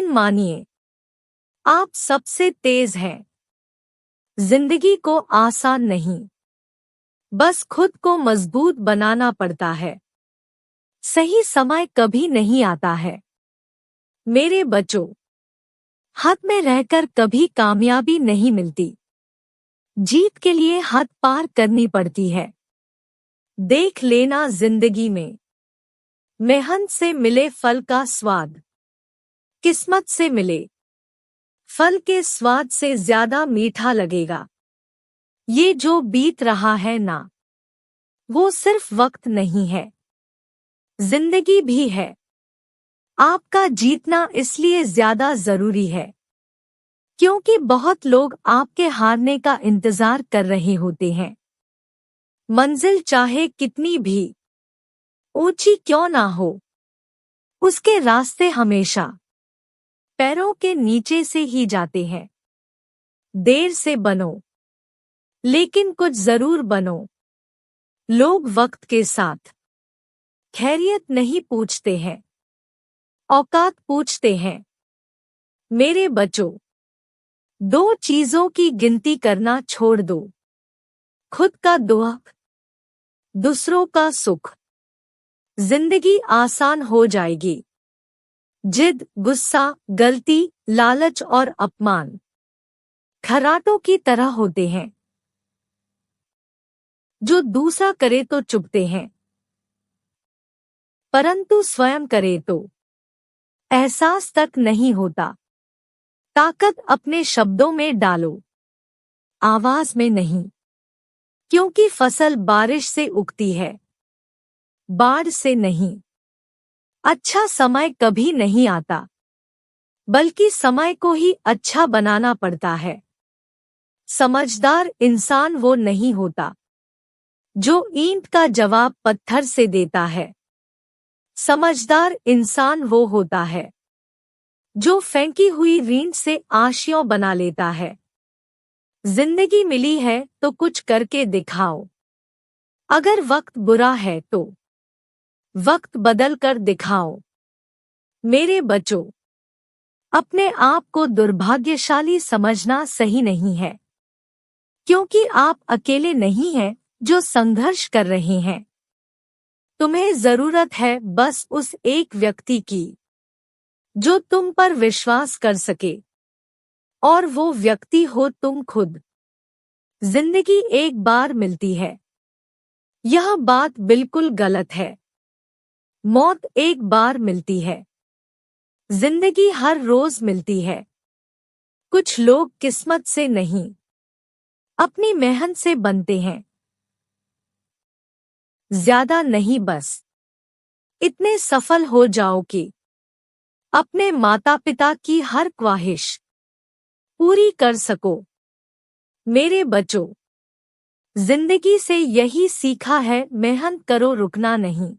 लेकिन मानिए, आप सबसे तेज हैं। जिंदगी को आसान नहीं, बस खुद को मजबूत बनाना पड़ता है। सही समय कभी नहीं आता है। मेरे बच्चों, हाथ में रहकर कभी कामयाबी नहीं मिलती। जीत के लिए हद पार करनी पड़ती है। देख लेना, जिंदगी में मेहनत से मिले फल का स्वाद, किस्मत से मिले फल के स्वाद से ज्यादा मीठा लगेगा। ये जो बीत रहा है ना, वो सिर्फ वक्त नहीं है, जिंदगी भी है। आपका जीतना इसलिए ज्यादा जरूरी है क्योंकि बहुत लोग आपके हारने का इंतजार कर रहे होते हैं। मंजिल चाहे कितनी भी ऊंची क्यों ना हो, उसके रास्ते हमेशा पैरों के नीचे से ही जाते हैं। देर से बनो, लेकिन कुछ जरूर बनो। लोग वक्त के साथ खैरियत नहीं पूछते हैं, औकात पूछते हैं। मेरे बच्चों, दो चीजों की गिनती करना छोड़ दो, खुद का दुख, दूसरों का सुख। जिंदगी आसान हो जाएगी। जिद, गुस्सा, गलती, लालच और अपमान खर्राटों की तरह होते हैं जो दूसरा करे तो चुभते हैं, परंतु स्वयं करे तो एहसास तक नहीं होता। ताकत अपने शब्दों में डालो, आवाज में नहीं, क्योंकि फसल बारिश से उगती है, बाढ़ से नहीं। अच्छा समय कभी नहीं आता, बल्कि समय को ही अच्छा बनाना पड़ता है। समझदार इंसान वो नहीं होता जो ईंट का जवाब पत्थर से देता है। समझदार इंसान वो होता है जो फेंकी हुई रींट से आशियों बना लेता है। जिंदगी मिली है तो कुछ करके दिखाओ। अगर वक्त बुरा है तो वक्त बदल कर दिखाओ। मेरे बच्चों, अपने आप को दुर्भाग्यशाली समझना सही नहीं है, क्योंकि आप अकेले नहीं हैं जो संघर्ष कर रहे हैं। तुम्हें जरूरत है बस उस एक व्यक्ति की जो तुम पर विश्वास कर सके, और वो व्यक्ति हो तुम खुद। जिंदगी एक बार मिलती है, यह बात बिल्कुल गलत है। मौत एक बार मिलती है, जिंदगी हर रोज मिलती है। कुछ लोग किस्मत से नहीं, अपनी मेहनत से बनते हैं। ज्यादा नहीं, बस इतने सफल हो जाओ कि अपने माता पिता की हर ख्वाहिश पूरी कर सको। मेरे बच्चों, जिंदगी से यही सीखा है, मेहनत करो, रुकना नहीं।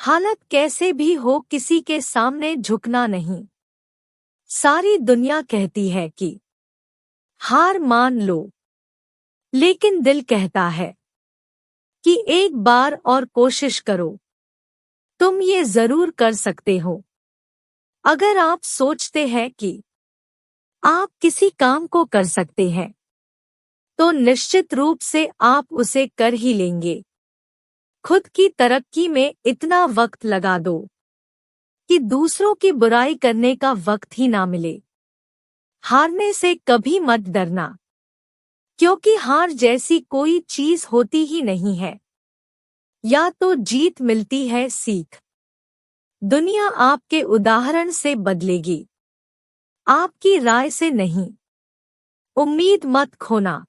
हालत कैसे भी हो, किसी के सामने झुकना नहीं। सारी दुनिया कहती है कि हार मान लो, लेकिन दिल कहता है कि एक बार और कोशिश करो। तुम ये जरूर कर सकते हो। अगर आप सोचते हैं कि आप किसी काम को कर सकते हैं, तो निश्चित रूप से आप उसे कर ही लेंगे। खुद की तरक्की में इतना वक्त लगा दो कि दूसरों की बुराई करने का वक्त ही ना मिले। हारने से कभी मत डरना, क्योंकि हार जैसी कोई चीज होती ही नहीं है। या तो जीत मिलती है सीख। दुनिया आपके उदाहरण से बदलेगी, आपकी राय से नहीं। उम्मीद मत खोना,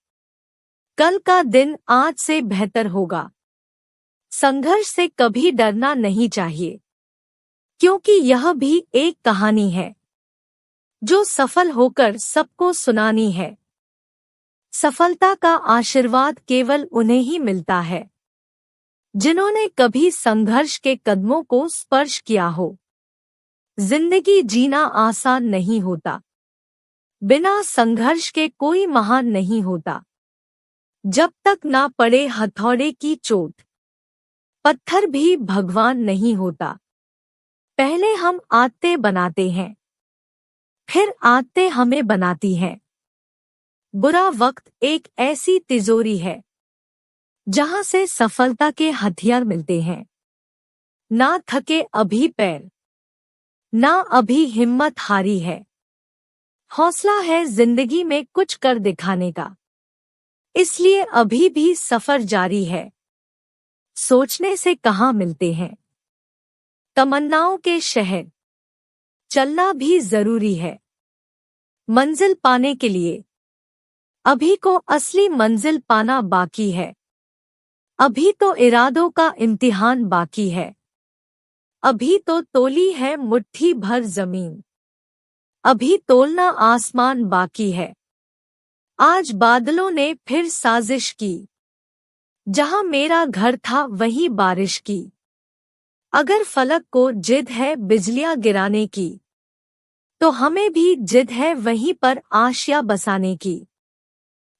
कल का दिन आज से बेहतर होगा। संघर्ष से कभी डरना नहीं चाहिए, क्योंकि यह भी एक कहानी है जो सफल होकर सबको सुनानी है। सफलता का आशीर्वाद केवल उन्हें ही मिलता है जिन्होंने कभी संघर्ष के कदमों को स्पर्श किया हो। जिंदगी जीना आसान नहीं होता, बिना संघर्ष के कोई महान नहीं होता। जब तक ना पड़े हथौड़े की चोट, पत्थर भी भगवान नहीं होता। पहले हम आदतें बनाते हैं, फिर आदतें हमें बनाती हैं। बुरा वक्त एक ऐसी तिजोरी है जहां से सफलता के हथियार मिलते हैं। ना थके अभी पैर, ना अभी हिम्मत हारी है। हौसला है जिंदगी में कुछ कर दिखाने का, इसलिए अभी भी सफर जारी है। सोचने से कहाँ मिलते हैं तमन्नाओं के शहर, चलना भी जरूरी है मंजिल पाने के लिए। अभी को असली मंजिल पाना बाकी है, अभी तो इरादों का इम्तिहान बाकी है। अभी तो तोली है मुट्ठी भर जमीन, अभी तोलना आसमान बाकी है। आज बादलों ने फिर साजिश की, जहां मेरा घर था वहीं बारिश की। अगर फलक को जिद है बिजलियां गिराने की, तो हमें भी जिद है वहीं पर आशिया बसाने की।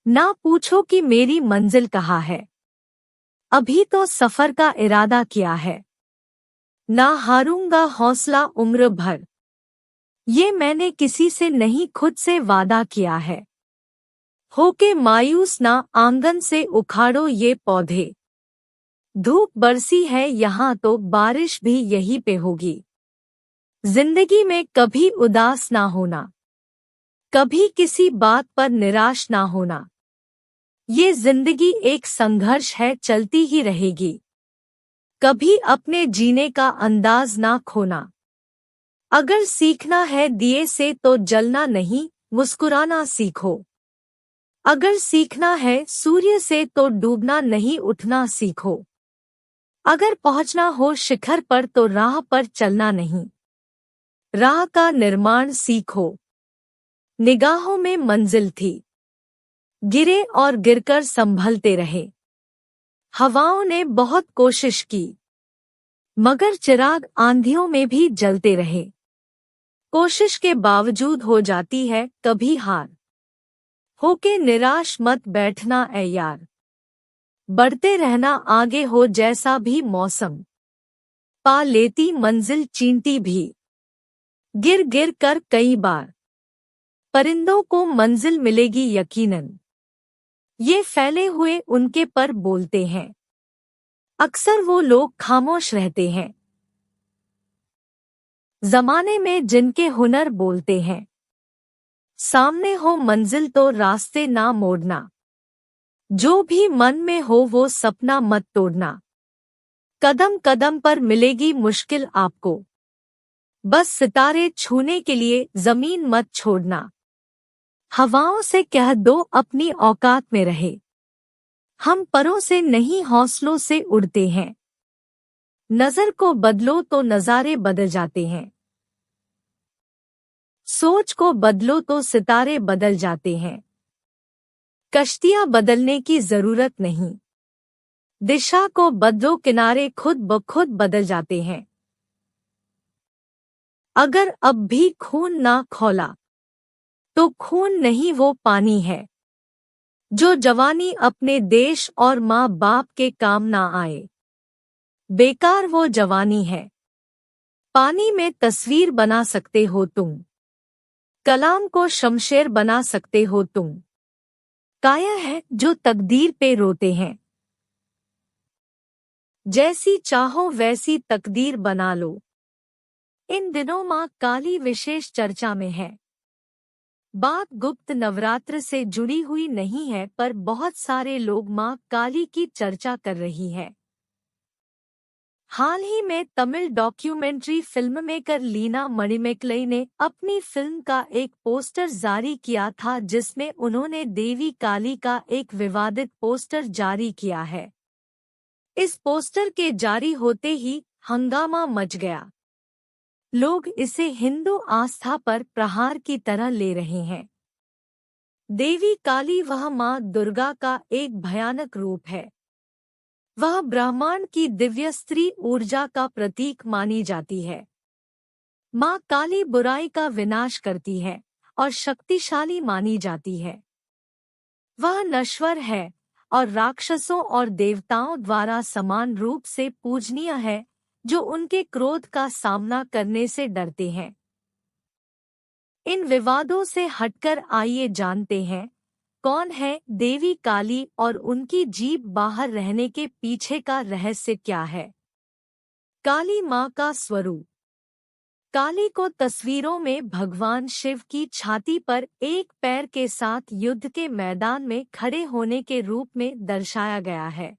ना पूछो कि मेरी मंजिल कहाँ है, अभी तो सफर का इरादा किया है। ना हारूंगा हौसला उम्र भर, ये मैंने किसी से नहीं खुद से वादा किया है। होके मायूस ना आंगन से उखाड़ो ये पौधे, धूप बरसी है यहाँ तो बारिश भी यहीं पे होगी। जिंदगी में कभी उदास ना होना, कभी किसी बात पर निराश ना होना। ये जिंदगी एक संघर्ष है, चलती ही रहेगी। कभी अपने जीने का अंदाज ना खोना। अगर सीखना है दिए से तो जलना नहीं, मुस्कुराना सीखो। अगर सीखना है सूर्य से तो डूबना नहीं, उठना सीखो। अगर पहुंचना हो शिखर पर तो राह पर चलना नहीं, राह का निर्माण सीखो। निगाहों में मंजिल थी, गिरे और गिरकर संभलते रहे। हवाओं ने बहुत कोशिश की, मगर चिराग आंधियों में भी जलते रहे। कोशिश के बावजूद हो जाती है कभी हार, होके निराश मत बैठना ऐ यार। बढ़ते रहना आगे हो जैसा भी मौसम, पा लेती मंजिल चींटी भी। गिर गिर कर कई बार परिंदों को मंजिल मिलेगी यकीनन, ये फैले हुए उनके पर बोलते हैं। अक्सर वो लोग खामोश रहते हैं जमाने में जिनके हुनर बोलते हैं। सामने हो मंजिल तो रास्ते ना मोड़ना, जो भी मन में हो वो सपना मत तोड़ना। कदम कदम पर मिलेगी मुश्किल आपको, बस सितारे छूने के लिए जमीन मत छोड़ना। हवाओं से कह दो अपनी औकात में रहे, हम परों से नहीं हौसलों से उड़ते हैं। नजर को बदलो तो नजारे बदल जाते हैं, सोच को बदलो तो सितारे बदल जाते हैं। कश्तियां बदलने की जरूरत नहीं, दिशा को बदलो किनारे खुद ब खुद बदल जाते हैं। अगर अब भी खून ना खौला तो खून नहीं वो पानी है, जो जवानी अपने देश और माँ बाप के काम ना आए। बेकार वो जवानी है, पानी में तस्वीर बना सकते हो तुम, कलाम को शमशेर बना सकते हो तुम। काया है जो तकदीर पे रोते हैं, जैसी चाहो वैसी तकदीर बना लो। इन दिनों माँ काली विशेष चर्चा में है। बात गुप्त नवरात्र से जुड़ी हुई नहीं है, पर बहुत सारे लोग माँ काली की चर्चा कर रही है। हाल ही में Tamil documentary film maker Leena Manimekalai ने अपनी फिल्म का एक पोस्टर जारी किया था, जिसमें उन्होंने देवी काली का एक विवादित पोस्टर जारी किया है। इस पोस्टर के जारी होते ही हंगामा मच गया। लोग इसे हिंदू आस्था पर प्रहार की तरह ले रहे हैं। देवी काली वह माँ दुर्गा का एक भयानक रूप है। वह ब्रह्मांड की दिव्य स्त्री ऊर्जा का प्रतीक मानी जाती है। माँ काली बुराई का विनाश करती है और शक्तिशाली मानी जाती है। वह नश्वर है और राक्षसों और देवताओं द्वारा समान रूप से पूजनीय है, जो उनके क्रोध का सामना करने से डरते हैं। इन विवादों से हटकर आइए जानते हैं कौन है देवी काली और उनकी जीभ बाहर रहने के पीछे का रहस्य क्या है। काली माँ का स्वरूप। काली को तस्वीरों में भगवान शिव की छाती पर एक पैर के साथ युद्ध के मैदान में खड़े होने के रूप में दर्शाया गया है।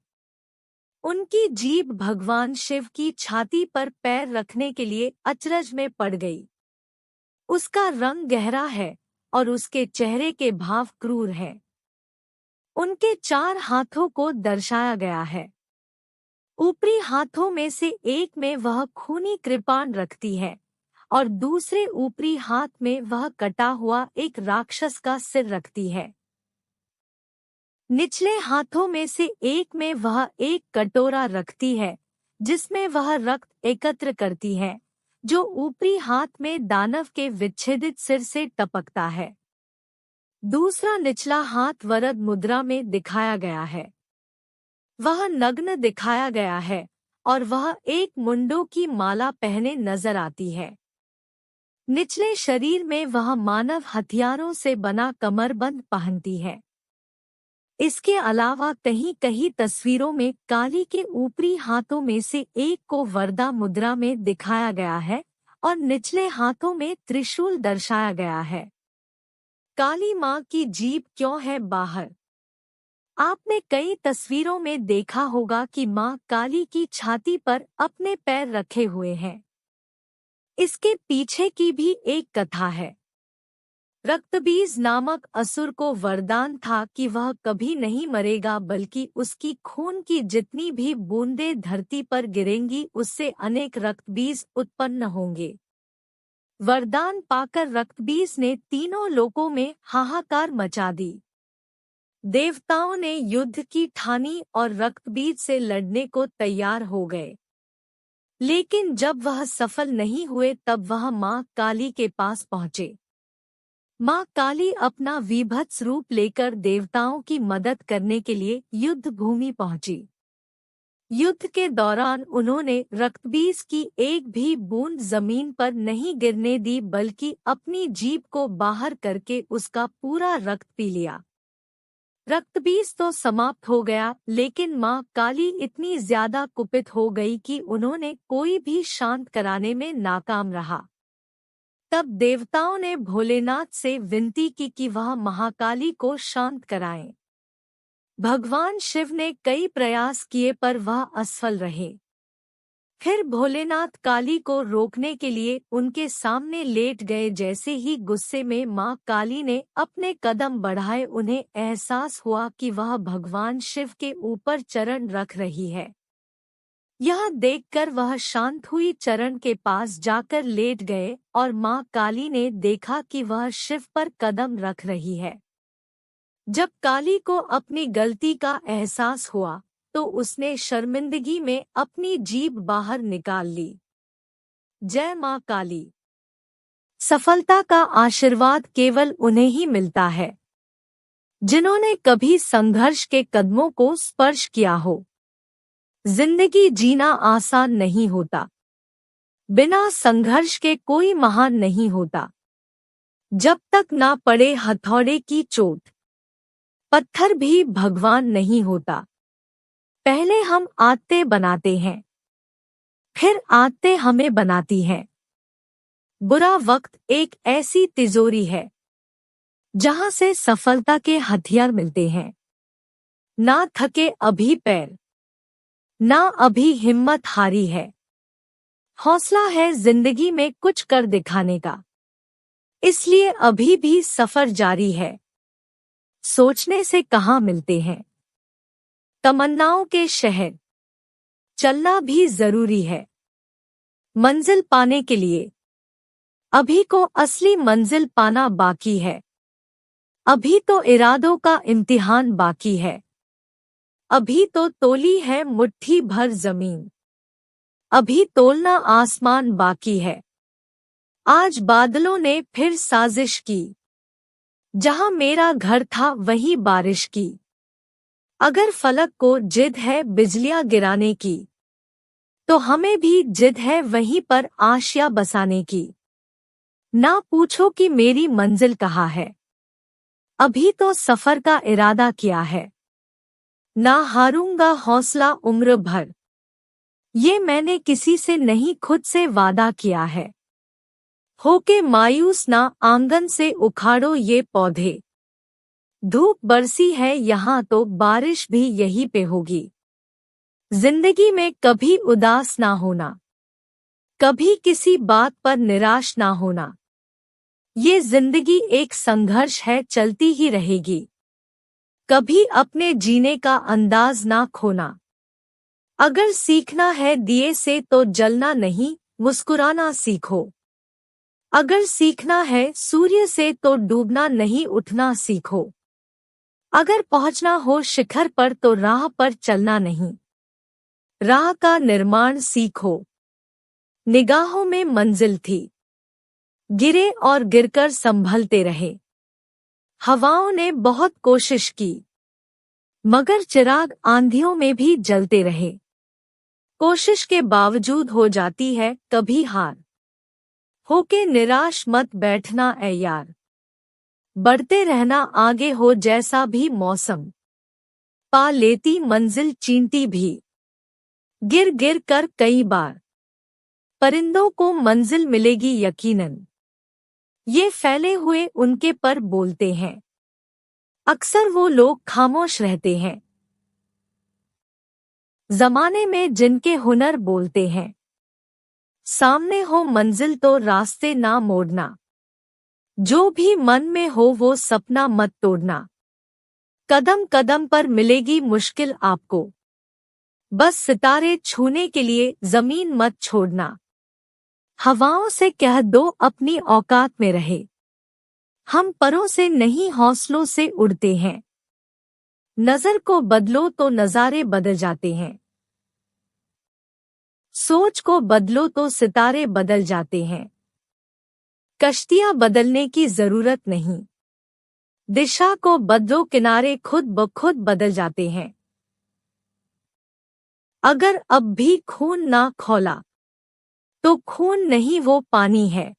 उनकी जीभ भगवान शिव की छाती पर पैर रखने के लिए अचरज में पड़ गई। उसका रंग गहरा है और उसके चेहरे के भाव क्रूर हैं। उनके 4 हाथों को दर्शाया गया है। ऊपरी हाथों में से एक में वह खूनी कृपाण रखती है और दूसरे ऊपरी हाथ में वह कटा हुआ एक राक्षस का सिर रखती है। निचले हाथों में से एक में वह एक कटोरा रखती है जिसमें वह रक्त एकत्र करती है, जो ऊपरी हाथ में दानव के विच्छेदित सिर से टपकता है। दूसरा निचला हाथ वरद मुद्रा में दिखाया गया है। वह नग्न दिखाया गया है और वह एक मुंडों की माला पहने नजर आती है। निचले शरीर में वह मानव हथियारों से बना कमरबंद पहनती है। इसके अलावा कहीं कहीं तस्वीरों में काली के ऊपरी हाथों में से एक को वरदा मुद्रा में दिखाया गया है और निचले हाथों में त्रिशूल दर्शाया गया है। काली माँ की जीभ क्यों है बाहर? आपने कई तस्वीरों में देखा होगा कि माँ काली की छाती पर अपने पैर रखे हुए हैं। इसके पीछे की भी एक कथा है। रक्तबीज नामक असुर को वरदान था कि वह कभी नहीं मरेगा, बल्कि उसकी खून की जितनी भी बूंदें धरती पर गिरेंगी उससे अनेक रक्तबीज उत्पन्न होंगे। वरदान पाकर रक्तबीज ने तीनों लोकों में हाहाकार मचा दी। देवताओं ने युद्ध की ठानी और रक्तबीज से लड़ने को तैयार हो गए, लेकिन जब वह सफल नहीं हुए तब वह माँ काली के पास पहुँचे। माँ काली अपना विभत्स रूप लेकर देवताओं की मदद करने के लिए युद्ध भूमि पहुंची। युद्ध के दौरान उन्होंने रक्तबीज की एक भी बूंद जमीन पर नहीं गिरने दी, बल्कि अपनी जीभ को बाहर करके उसका पूरा रक्त पी लिया। रक्तबीज तो समाप्त हो गया, लेकिन माँ काली इतनी ज्यादा कुपित हो गई कि उन्होंने कोई भी शांत कराने में नाकाम रहा। तब देवताओं ने भोलेनाथ से विनती की कि वह महाकाली को शांत कराएं। भगवान शिव ने कई प्रयास किए पर वह असफल रहे। फिर भोलेनाथ काली को रोकने के लिए उनके सामने लेट गए। जैसे ही गुस्से में माँ काली ने अपने कदम बढ़ाए, उन्हें एहसास हुआ कि वह भगवान शिव के ऊपर चरण रख रही है। यह देखकर वह शांत हुई चरण के पास जाकर लेट गए और माँ काली ने देखा कि वह शिव पर कदम रख रही है। जब काली को अपनी गलती का एहसास हुआ तो उसने शर्मिंदगी में अपनी जीभ बाहर निकाल ली। जय माँ काली। सफलता का आशीर्वाद केवल उन्हें ही मिलता है जिन्होंने कभी संघर्ष के कदमों को स्पर्श किया हो। जिंदगी जीना आसान नहीं होता। बिना संघर्ष के कोई महान नहीं होता। जब तक ना पड़े हथौड़े की चोट, पत्थर भी भगवान नहीं होता। पहले हम आदतें बनाते हैं, फिर आदतें हमें बनाती हैं। बुरा वक्त एक ऐसी तिजोरी है जहां से सफलता के हथियार मिलते हैं। ना थके अभी पैर, ना अभी हिम्मत हारी है। हौसला है जिंदगी में कुछ कर दिखाने का, इसलिए अभी भी सफर जारी है। सोचने से कहाँ मिलते हैं तमन्नाओं के शहर, चलना भी जरूरी है मंजिल पाने के लिए। अभी को असली मंजिल पाना बाकी है। अभी तो इरादों का इम्तिहान बाकी है। अभी तो तोली है मुट्ठी भर जमीन, अभी तोलना आसमान बाकी है। आज बादलों ने फिर साजिश की, जहां मेरा घर था वहीं बारिश की। अगर फलक को जिद है बिजलियां गिराने की, तो हमें भी जिद है वहीं पर आशिया बसाने की। ना पूछो कि मेरी मंजिल कहाँ है, अभी तो सफर का इरादा किया है। ना हारूंगा हौसला उम्र भर, ये मैंने किसी से नहीं खुद से वादा किया है। होके मायूस ना आंगन से उखाड़ो ये पौधे, धूप बरसी है यहाँ तो बारिश भी यहीं पे होगी। जिंदगी में कभी उदास ना होना, कभी किसी बात पर निराश ना होना। ये जिंदगी एक संघर्ष है, चलती ही रहेगी। कभी अपने जीने का अंदाज ना खोना। अगर सीखना है दिए से तो जलना नहीं, मुस्कुराना सीखो। अगर सीखना है सूर्य से तो डूबना नहीं, उठना सीखो। अगर पहुंचना हो शिखर पर तो राह पर चलना नहीं, राह का निर्माण सीखो। निगाहों में मंजिल थी, गिरे और गिरकर संभलते रहे। हवाओं ने बहुत कोशिश की, मगर चिराग आंधियों में भी जलते रहे। कोशिश के बावजूद हो जाती है कभी हार, होके निराश मत बैठना ऐ यार। बढ़ते रहना आगे हो जैसा भी मौसम, पा लेती मंजिल चींटी भी। गिर गिर कर कई बार परिंदों को मंजिल मिलेगी यकीनन, ये फैले हुए उनके पर बोलते हैं। अक्सर वो लोग खामोश रहते हैं, जमाने में जिनके हुनर बोलते हैं। सामने हो मंजिल तो रास्ते ना मोड़ना, जो भी मन में हो वो सपना मत तोड़ना। कदम कदम पर मिलेगी मुश्किल आपको, बस सितारे छूने के लिए जमीन मत छोड़ना। हवाओं से कह दो अपनी औकात में रहे, हम परों से नहीं हौसलों से उड़ते हैं। नजर को बदलो तो नजारे बदल जाते हैं, सोच को बदलो तो सितारे बदल जाते हैं। कश्तियां बदलने की जरूरत नहीं, दिशा को बदलो किनारे खुद ब खुद बदल जाते हैं। अगर अब भी खून ना खौला तो खून नहीं वो पानी है,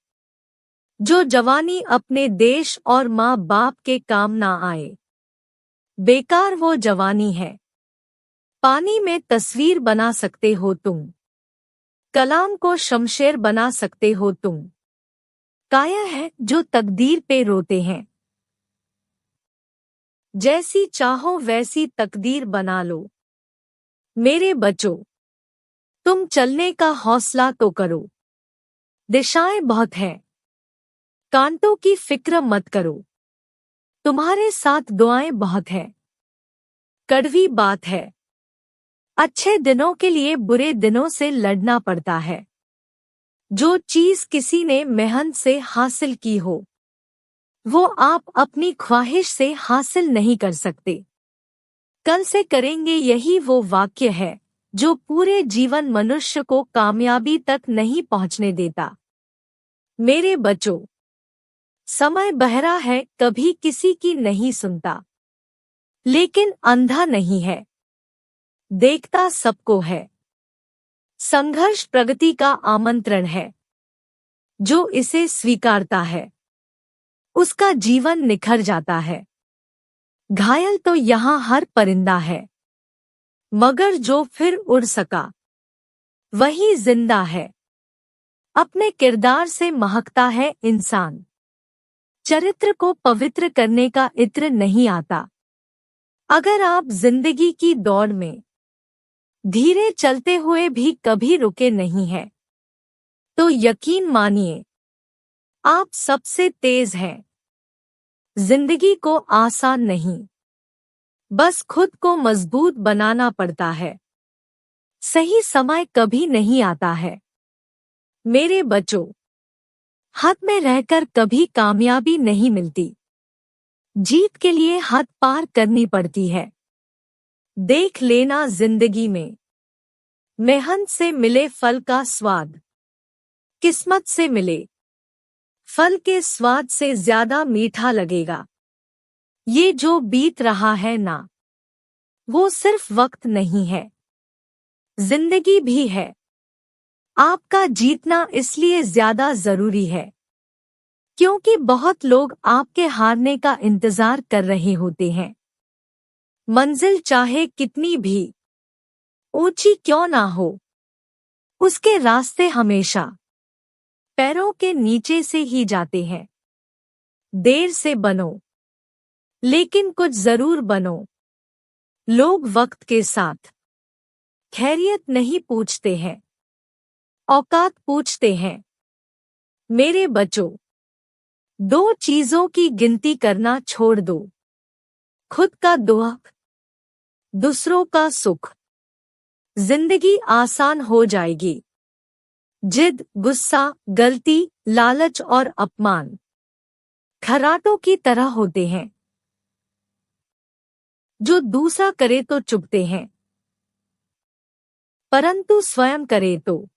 जो जवानी अपने देश और माँ बाप के काम ना आए, बेकार वो जवानी है। पानी में तस्वीर बना सकते हो तुम, कलाम को शमशेर बना सकते हो तुम। काया है जो तकदीर पे रोते हैं, जैसी चाहो वैसी तकदीर बना लो। मेरे बच्चों, तुम चलने का हौसला तो करो। दिशाएं बहुत हैं, कांटों की फिक्र मत करो। तुम्हारे साथ दुआएं बहुत है, कड़वी बात है। अच्छे दिनों के लिए बुरे दिनों से लड़ना पड़ता है। जो चीज किसी ने मेहनत से हासिल की हो, वो आप अपनी ख्वाहिश से हासिल नहीं कर सकते। कल से करेंगे यही वो वाक्य है जो पूरे जीवन मनुष्य को कामयाबी तक नहीं पहुंचने देता। मेरे बच्चों, समय बहरा है, कभी किसी की नहीं सुनता, लेकिन अंधा नहीं है, देखता सबको है। संघर्ष प्रगति का आमंत्रण है, जो इसे स्वीकारता है उसका जीवन निखर जाता है। घायल तो यहाँ हर परिंदा है, मगर जो फिर उड़ सका वही जिंदा है। अपने किरदार से महकता है इंसान, चरित्र को पवित्र करने का इत्र नहीं आता। अगर आप जिंदगी की दौड़ में धीरे चलते हुए भी कभी रुके नहीं हैं, तो यकीन मानिए आप सबसे तेज हैं। जिंदगी को आसान नहीं, बस खुद को मजबूत बनाना पड़ता है। सही समय कभी नहीं आता है। मेरे बच्चों, हाथ में रहकर कभी कामयाबी नहीं मिलती, जीत के लिए हद पार करनी पड़ती है। देख लेना जिंदगी में मेहनत से मिले फल का स्वाद, किस्मत से मिले फल के स्वाद से ज्यादा मीठा लगेगा। ये जो बीत रहा है ना, वो सिर्फ वक्त नहीं है, जिंदगी भी है। आपका जीतना इसलिए ज्यादा जरूरी है क्योंकि बहुत लोग आपके हारने का इंतजार कर रहे होते हैं। मंजिल चाहे कितनी भी ऊंची क्यों ना हो, उसके रास्ते हमेशा पैरों के नीचे से ही जाते हैं। देर से बनो, लेकिन कुछ जरूर बनो। लोग वक्त के साथ खैरियत नहीं पूछते हैं, औकात पूछते हैं। मेरे बच्चों, दो चीजों की गिनती करना छोड़ दो, खुद का दुख, दूसरों का सुख। जिंदगी आसान हो जाएगी। जिद, गुस्सा, गलती, लालच और अपमान खर्राटों की तरह होते हैं, जो दूसरा करे तो चुभते हैं, परंतु स्वयं करे तो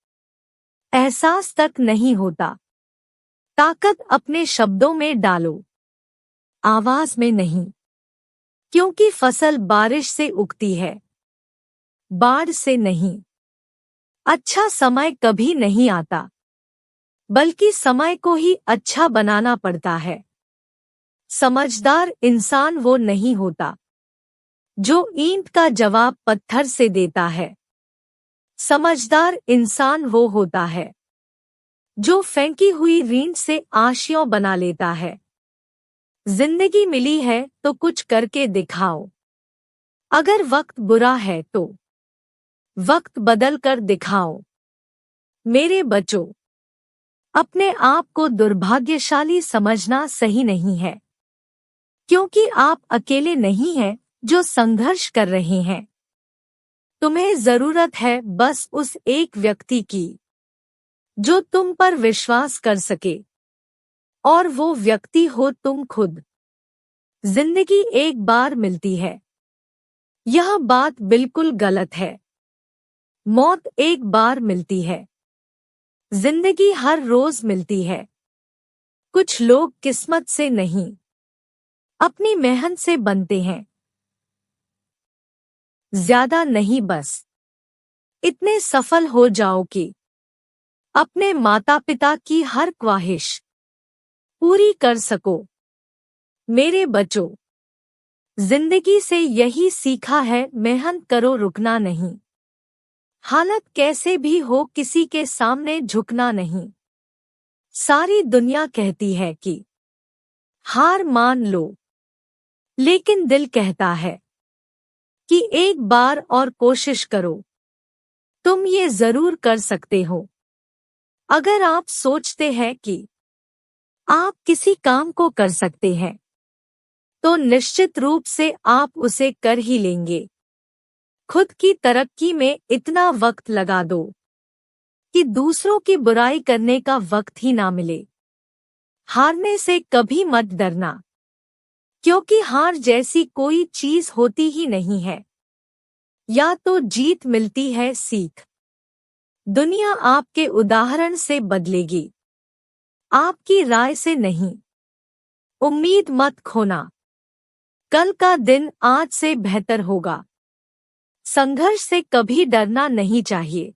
एहसास तक नहीं होता। ताकत अपने शब्दों में डालो, आवाज में नहीं। क्योंकि फसल बारिश से उगती है, बाढ़ से नहीं। अच्छा समय कभी नहीं आता, बल्कि समय को ही अच्छा बनाना पड़ता है। समझदार इंसान वो नहीं होता जो ईंट का जवाब पत्थर से देता है। समझदार इंसान वो होता है जो फेंकी हुई रींट से आशियों बना लेता है। जिंदगी मिली है तो कुछ करके दिखाओ। अगर वक्त बुरा है तो वक्त बदल कर दिखाओ। मेरे बच्चों, अपने आप को दुर्भाग्यशाली समझना सही नहीं है, क्योंकि आप अकेले नहीं हैं जो संघर्ष कर रहे हैं। तुम्हें जरूरत है बस उस एक व्यक्ति की जो तुम पर विश्वास कर सके, और वो व्यक्ति हो तुम खुद। जिंदगी एक बार मिलती है, यह बात बिल्कुल गलत है। मौत एक बार मिलती है, जिंदगी हर रोज मिलती है। कुछ लोग किस्मत से नहीं, अपनी मेहनत से बनते हैं। ज्यादा नहीं, बस इतने सफल हो जाओ कि अपने माता पिता की हर ख्वाहिश पूरी कर सको। मेरे बच्चों, जिंदगी से यही सीखा है, मेहनत करो, रुकना नहीं। हालत कैसे भी हो, किसी के सामने झुकना नहीं। सारी दुनिया कहती है कि हार मान लो, लेकिन दिल कहता है कि एक बार और कोशिश करो। तुम ये जरूर कर सकते हो। अगर आप सोचते हैं कि आप किसी काम को कर सकते हैं, तो निश्चित रूप से आप उसे कर ही लेंगे। खुद की तरक्की में इतना वक्त लगा दो कि दूसरों की बुराई करने का वक्त ही ना मिले। हारने से कभी मत डरना, क्योंकि हार जैसी कोई चीज होती ही नहीं है। या तो जीत मिलती है सीख। दुनिया आपके उदाहरण से बदलेगी, आपकी राय से नहीं। उम्मीद मत खोना, कल का दिन आज से बेहतर होगा। संघर्ष से कभी डरना नहीं चाहिए,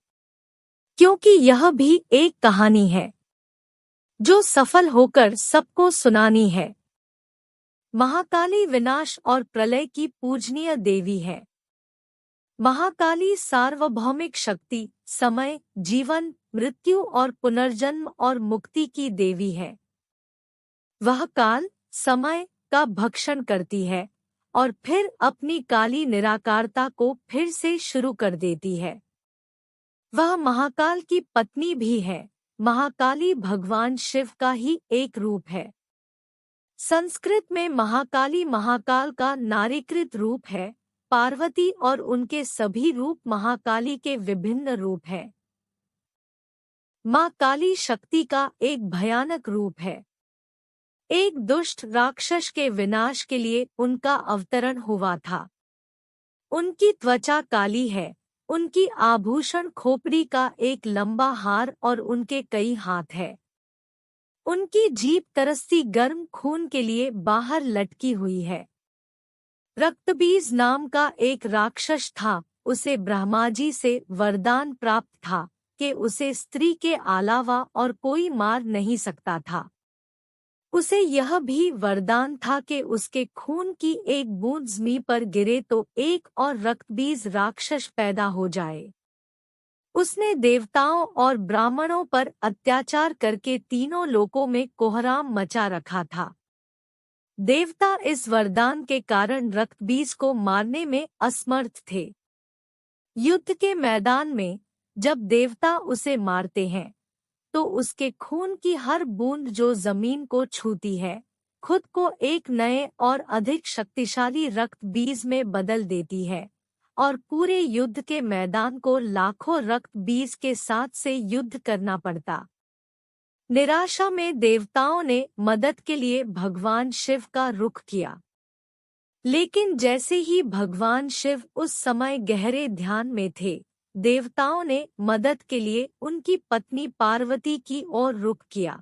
क्योंकि यह भी एक कहानी है जो सफल होकर सबको सुनानी है। महाकाली विनाश और प्रलय की पूजनीय देवी है। महाकाली सार्वभौमिक शक्ति, समय, जीवन, मृत्यु और पुनर्जन्म और मुक्ति की देवी है। वह काल, समय का भक्षण करती है और फिर अपनी काली निराकारता को फिर से शुरू कर देती है। वह महाकाल की पत्नी भी है। महाकाली भगवान शिव का ही एक रूप है। संस्कृत में महाकाली महाकाल का नारीकृत रूप है। पार्वती और उनके सभी रूप महाकाली के विभिन्न रूप हैं। माँ काली शक्ति का एक भयानक रूप है। एक दुष्ट राक्षस के विनाश के लिए उनका अवतरण हुआ था। उनकी त्वचा काली है, उनकी आभूषण खोपड़ी का एक लंबा हार और उनके कई हाथ हैं। उनकी जीभ तरसती गर्म खून के लिए बाहर लटकी हुई है। रक्तबीज नाम का एक राक्षस था। उसे ब्रह्माजी से वरदान प्राप्त था कि उसे स्त्री के अलावा और कोई मार नहीं सकता था। उसे यह भी वरदान था कि उसके खून की एक बूंद ज़मीं पर गिरे तो एक और रक्तबीज राक्षस पैदा हो जाए। उसने देवताओं और ब्राह्मणों पर अत्याचार करके तीनों लोकों में कोहराम मचा रखा था। देवता इस वरदान के कारण रक्तबीज को मारने में असमर्थ थे। युद्ध के मैदान में जब देवता उसे मारते हैं तो उसके खून की हर बूंद जो जमीन को छूती है खुद को एक नए और अधिक शक्तिशाली रक्त बीज में बदल देती है और पूरे युद्ध के मैदान को लाखों रक्त बीज के साथ से युद्ध करना पड़ता। निराशा में देवताओं ने मदद के लिए भगवान शिव का रुख किया, लेकिन जैसे ही भगवान शिव उस समय गहरे ध्यान में थे, देवताओं ने मदद के लिए उनकी पत्नी पार्वती की ओर रुख किया।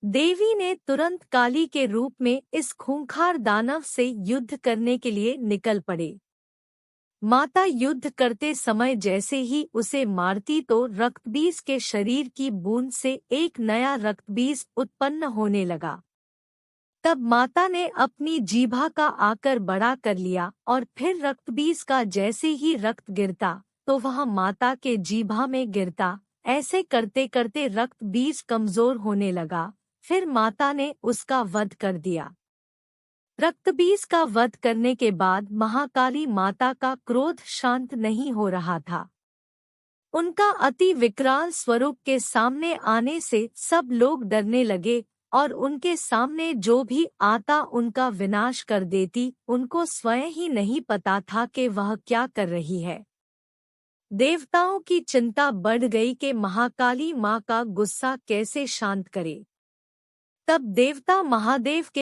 देवी ने तुरंत काली के रूप में इस खूंखार दानव से युद्ध करने के लिए निकल पड़े। माता युद्ध करते समय जैसे ही उसे मारती तो रक्तबीज के शरीर की बूंद से एक नया रक्तबीज उत्पन्न होने लगा। तब माता ने अपनी जीभा का आकर बड़ा कर लिया और फिर रक्तबीज का जैसे ही रक्त गिरता तो वह माता के जीभा में गिरता। ऐसे करते करते रक्तबीज कमजोर होने लगा। फिर माता ने उसका वध कर दिया। रक्तबीज का वध करने के बाद महाकाली माता का क्रोध शांत नहीं हो रहा था। उनका अति विकराल स्वरूप के सामने आने से सब लोग डरने लगे और उनके सामने जो भी आता उनका विनाश कर देती। उनको स्वयं ही नहीं पता था कि वह क्या कर रही है। देवताओं की चिंता बढ़ गई कि महाकाली माँ का गुस्सा कैसे शांत करे। तब देवता महादेव के